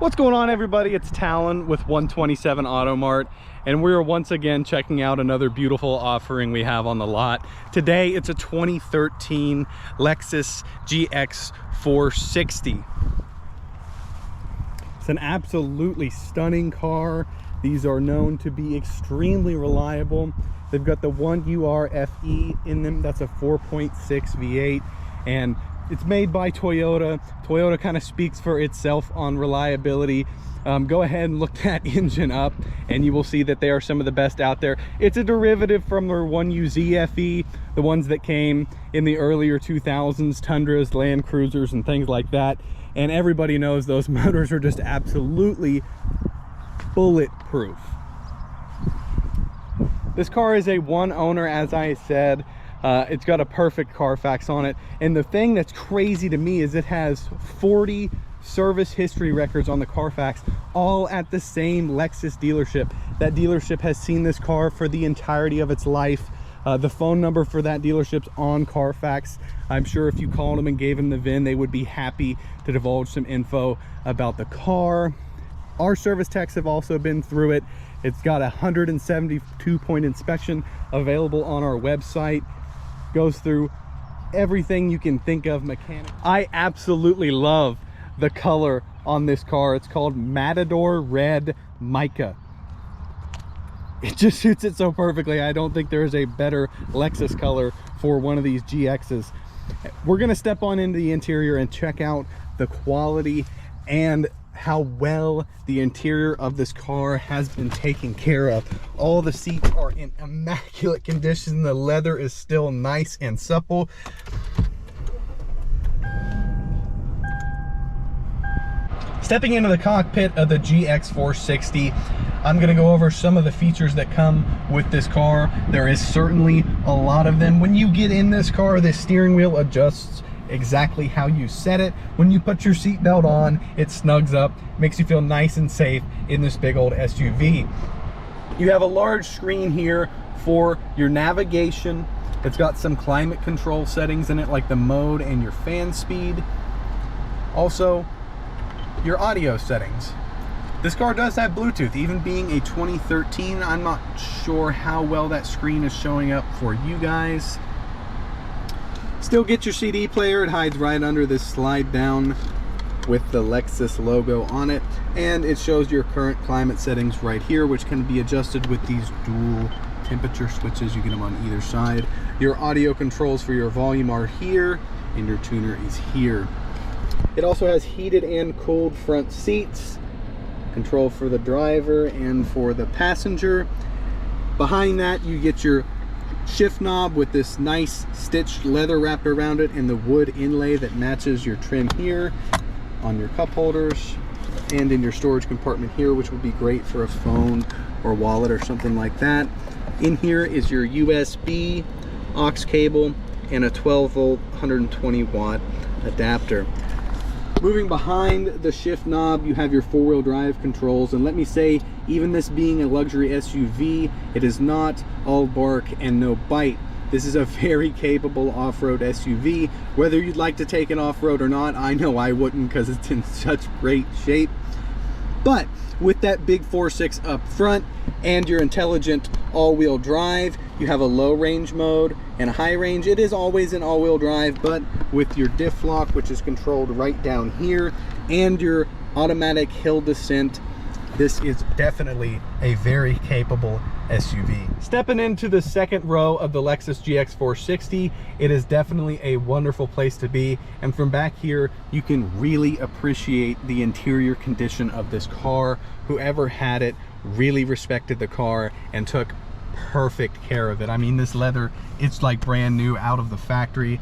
What's going on, everybody? It's Talon with 127 Auto Mart, and we're once again checking out another beautiful offering we have on the lot. Today it's a 2013 Lexus GX 460. It's an absolutely stunning car. These are known to be extremely reliable. They've got the 1UR-FE in them. That's a 4.6 V8, and it's made by Toyota. Toyota kind of speaks for itself on reliability. Go ahead and look that engine up and you will see that they are some of the best out there. It's a derivative from their 1UZ-FE, the ones that came in the earlier 2000s, Tundras, Land Cruisers, and things like that. And everybody knows those motors are just absolutely bulletproof. This car is a one owner, as I said. It's got a perfect CarFax on it, and the thing that's crazy to me is it has 40 service history records on the CarFax, all at the same Lexus dealership. That dealership has seen this car for the entirety of its life. The phone number for that dealership's on CarFax. I'm sure if you called them and gave them the VIN, they would be happy to divulge some info about the car. Our service techs have also been through it. It's got a 172-point inspection available on our website. Goes through everything you can think of mechanic. I absolutely love the color on this car. It's called Matador Red Mica. It just suits it so perfectly. I don't think there is a better Lexus color for one of these GXs. We're gonna step on into the interior and check out the quality and how well the interior of this car has been taken care of. All the seats are in immaculate condition. The leather is still nice and supple. Stepping into the cockpit of the GX 460, I'm going to go over some of the features that come with this car. There is certainly a lot of them. When you get in this car, the steering wheel adjusts exactly how you set it. When you put your seatbelt on, it snugs up, makes you feel nice and safe in this big old SUV. You have a large screen here for your navigation. It's got some climate control settings in it, like the mode and your fan speed. Also, your audio settings. This car does have Bluetooth. Even being a 2013, I'm not sure how well that screen is showing up for you guys. Still get your CD player. It hides right under this slide down with the Lexus logo on it, and it shows your current climate settings right here, which can be adjusted with these dual temperature switches. You get them on either side. Your audio controls for your volume are here, and your tuner is here. It also has heated and cooled front seats, control for the driver and for the passenger. Behind that, you get your shift knob with this nice stitched leather wrapped around it and the wood inlay that matches your trim here on your cup holders and in your storage compartment here, which would be great for a phone or wallet or something like that. In here is your USB aux cable and a 12-volt 120-watt adapter. Moving behind the shift knob, you have your four-wheel drive controls, and let me say, even this being a luxury SUV, it is not all bark and no bite. This is a very capable off-road SUV. Whether you'd like to take it off-road or not, I know I wouldn't because it's in such great shape. But with that big 4.6 up front and your intelligent all-wheel drive, you have a low range mode and a high range. It is always an all-wheel drive, but with your diff lock, which is controlled right down here, and your automatic hill descent, this is definitely a very capable SUV. Stepping into the second row of the Lexus GX 460, it is definitely a wonderful place to be, and from back here you can really appreciate the interior condition of this car. Whoever had it really respected the car and took perfect care of it. I mean, this leather, it's like brand new out of the factory.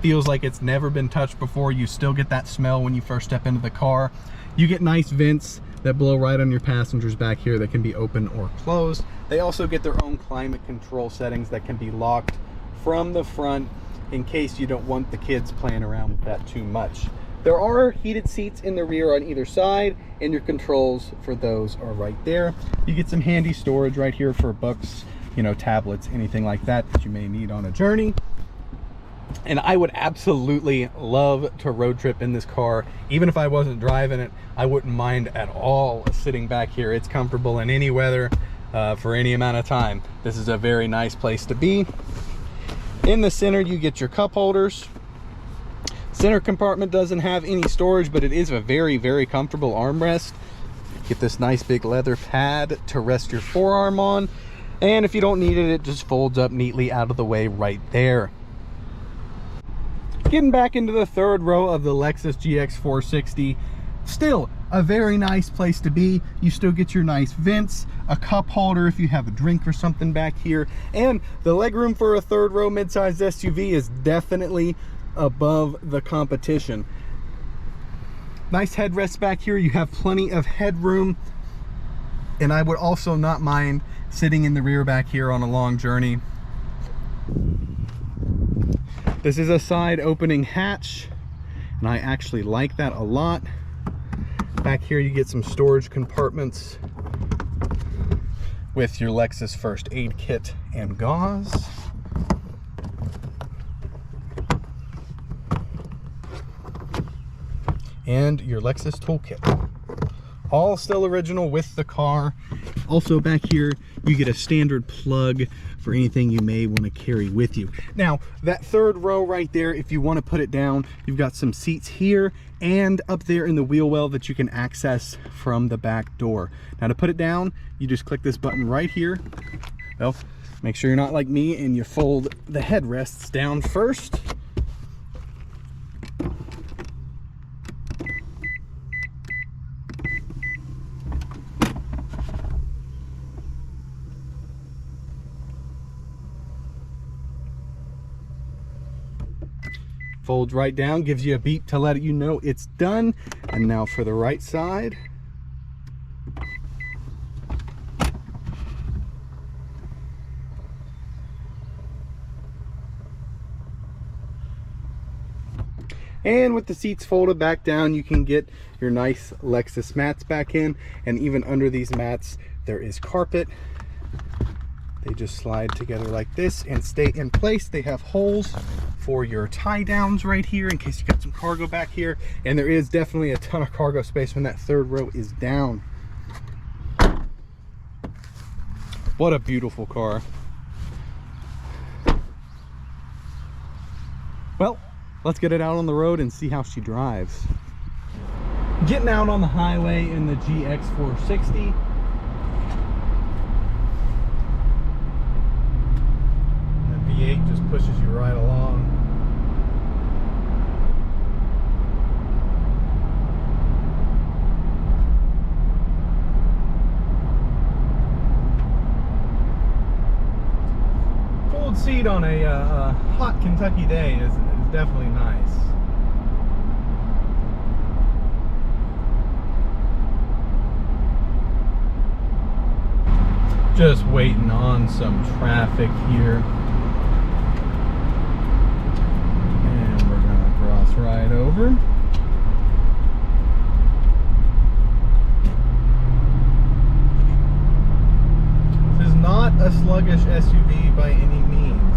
Feels like it's never been touched before. You still get that smell when you first step into the car. You get nice vents that blow right on your passengers back here that can be open or closed. They also get their own climate control settings that can be locked from the front in case you don't want the kids playing around with that too much. There are heated seats in the rear on either side, and your controls for those are right there. You get some handy storage right here for books, you know, tablets, anything like that that you may need on a journey. And I would absolutely love to road trip in this car. Even if I wasn't driving it, I wouldn't mind at all sitting back here. It's comfortable in any weather for any amount of time. This is a very nice place to be. In the center, you get your cup holders. Center compartment doesn't have any storage, but it is a very, very comfortable armrest. Get this nice big leather pad to rest your forearm on. And if you don't need it, it just folds up neatly out of the way right there. Getting back into the third row of the Lexus GX 460, still a very nice place to be. You still get your nice vents, a cup holder if you have a drink or something back here, and the legroom for a third row mid-sized SUV is definitely above the competition. Nice headrests back here. You have plenty of headroom, and I would also not mind sitting in the rear back here on a long journey. This is a side opening hatch, and I actually like that a lot. Back here you get some storage compartments with your Lexus first aid kit and gauze. And your Lexus toolkit. All still original with the car. Also back here, you get a standard plug for anything you may want to carry with you. Now, that third row right there, if you want to put it down, you've got some seats here and up there in the wheel well that you can access from the back door. Now to put it down, you just click this button right here. Well, make sure you're not like me and you fold the headrests down first. Folds right down, gives you a beep to let you know it's done. And now for the right side. And with the seats folded back down, you can get your nice Lexus mats back in. And even under these mats, there is carpet. They just slide together like this and stay in place. They have holes for your tie downs right here in case you got some cargo back here. And there is definitely a ton of cargo space when that third row is down. What a beautiful car. Well, let's get it out on the road and see how she drives. Getting out on the highway in the GX 460. V8 just pushes you right along. Cold seat on a hot Kentucky day is definitely nice. Just waiting on some traffic here. Right over. This is not a sluggish SUV by any means.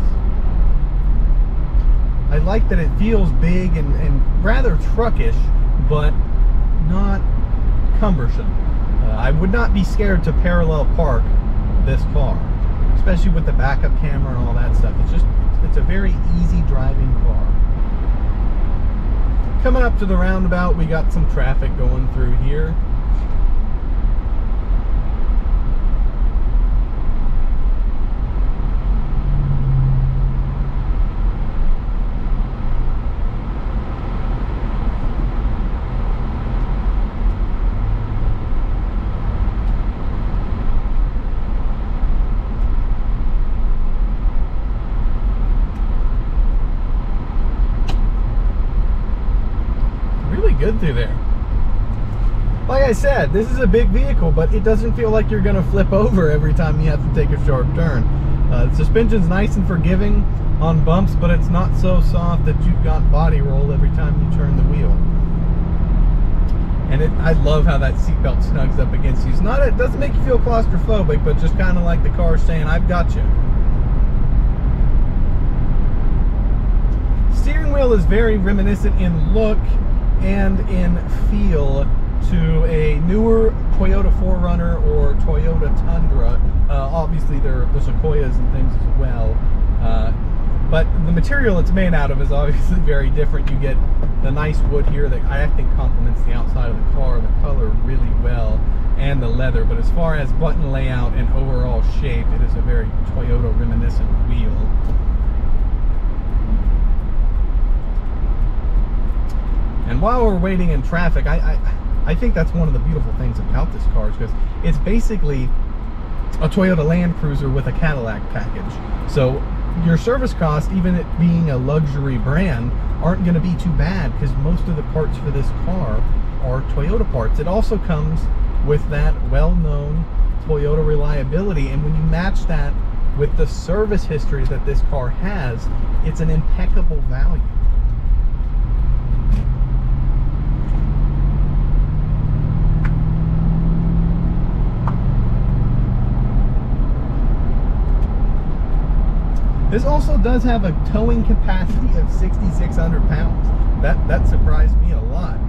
I like that it feels big and rather truckish, but not cumbersome. I would not be scared to parallel park this car, especially with the backup camera and all that stuff. It's a very easy driving car. Coming up to the roundabout, we got some traffic going through here. Good through there. Like I said, this is a big vehicle, but it doesn't feel like you're gonna flip over every time you have to take a sharp turn. The suspension's nice and forgiving on bumps, but it's not so soft that you've got body roll every time you turn the wheel. And I love how that seatbelt snugs up against you. It doesn't make you feel claustrophobic, but just kind of like the car saying, I've got you. steering wheel is very reminiscent in look and in feel to a newer Toyota 4Runner or Toyota Tundra. Obviously there are the Sequoias and things as well, but the material it's made out of is obviously very different. You get the nice wood here that I think complements the outside of the car, the color really well, and the leather. But as far as button layout and overall shape, it is a very Toyota reminiscent wheel. And while we're waiting in traffic, I think that's one of the beautiful things about this car, is because it's basically a Toyota Land Cruiser with a Cadillac package. So your service costs, even it being a luxury brand, aren't going to be too bad, because most of the parts for this car are Toyota parts. It also comes with that well-known Toyota reliability, and when you match that with the service history that this car has, it's an impeccable value. This also does have a towing capacity of 6,600 pounds. That surprised me a lot.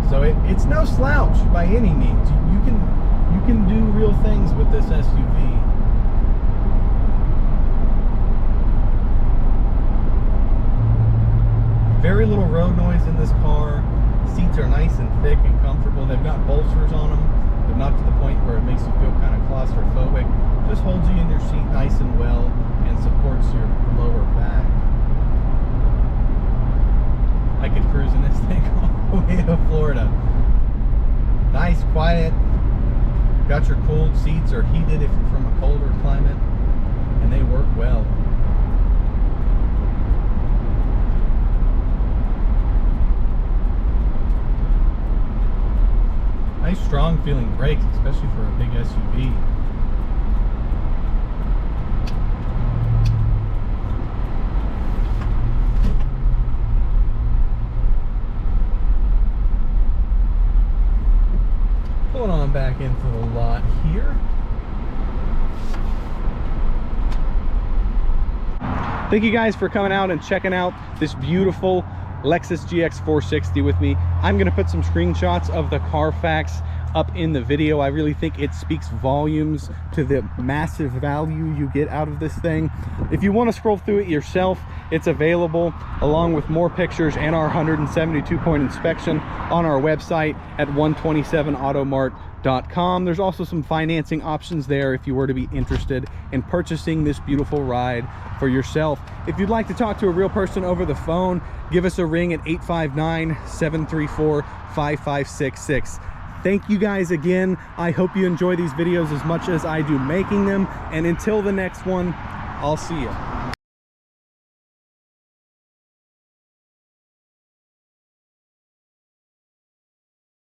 So it's no slouch by any means. You can do real things with this SUV. Very little road noise in this car. Seats are nice and thick and comfortable. They've got bolsters on them, but not to the point where it makes you feel kind of claustrophobic. Just holds you in your seat nice and well and supports your lower back. I could cruise in this thing all the way to Florida. Nice, quiet. Got your cooled seats or heated if you're from a colder climate, and they work well. Nice strong feeling brakes, especially for a big SUV. Pulling on back into the lot here. Thank you guys for coming out and checking out this beautiful Lexus GX 460 with me. I'm going to put some screenshots of the CarFax up in the video. I really think it speaks volumes to the massive value you get out of this thing. If you want to scroll through it yourself, it's available along with more pictures and our 172-point inspection on our website at 127automart.com. There's also some financing options there if you were to be interested in purchasing this beautiful ride for yourself. If you'd like to talk to a real person over the phone, give us a ring at 859-734-5566. Thank you guys again. I hope you enjoy these videos as much as I do making them. And until the next one, I'll see you.